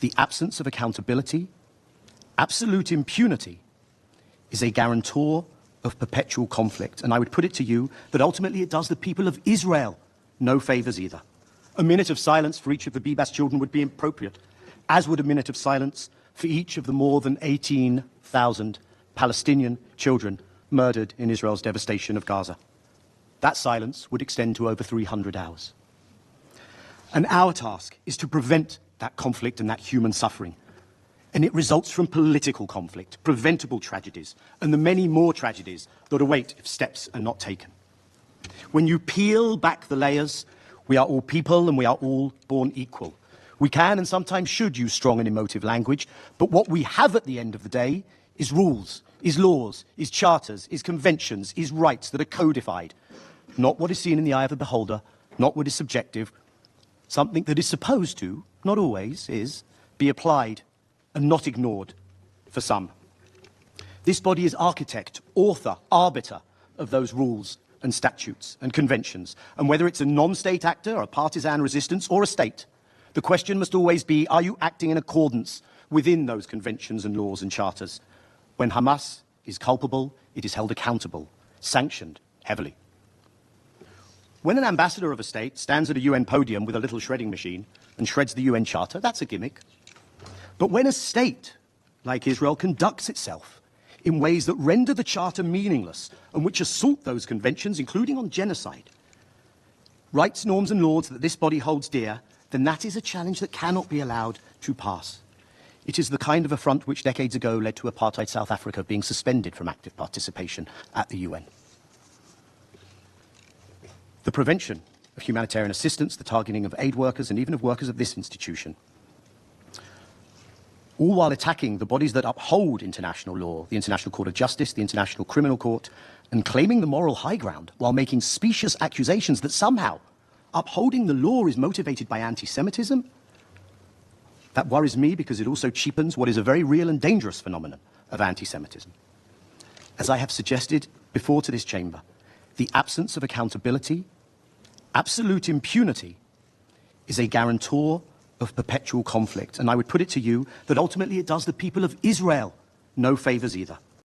The absence of accountability, absolute impunity, is a guarantor of perpetual conflict. And I would put it to you that ultimately it does the people of Israel no favors either. A minute of silence for each of the Bibas children would be appropriate, as would a minute of silence for each of the more than 18,000 Palestinian children murdered in Israel's devastation of Gaza. That silence would extend to over 300 hours. And our task is to prevent that conflict and that human suffering. And it results from political conflict, preventable tragedies, and the many more tragedies that await if steps are not taken. When you peel back the layers, we are all people and we are all born equal. We can and sometimes should use strong and emotive language, but what we have at the end of the day is rules, is laws, is charters, is conventions, is rights that are codified. Not what is seen in the eye of the beholder, not what is subjective, something that is supposed to, not always, is be applied and not ignored for some. This body is architect, author, arbiter of those rules and statutes and conventions. And whether it's a non-state actor, a partisan resistance, or a state, the question must always be, are you acting in accordance within those conventions and laws and charters? When Hamas is culpable, it is held accountable, sanctioned heavily. When an ambassador of a state stands at a UN podium with a little shredding machine and shreds the UN Charter, that's a gimmick. But when a state, like Israel, conducts itself in ways that render the Charter meaningless and which assault those conventions, including on genocide, rights, norms and laws that this body holds dear, then that is a challenge that cannot be allowed to pass. It is the kind of affront which decades ago led to apartheid South Africa being suspended from active participation at the UN. The prevention of humanitarian assistance, the targeting of aid workers and even of workers of this institution, all while attacking the bodies that uphold international law, the International Court of Justice, the International Criminal Court, and claiming the moral high ground while making specious accusations that somehow upholding the law is motivated by anti-Semitism. That worries me because it also cheapens what is a very real and dangerous phenomenon of anti-Semitism. As I have suggested before to this chamber, the absence of accountability, absolute impunity, is a guarantor of perpetual conflict. And I would put it to you that ultimately it does the people of Israel no favors either.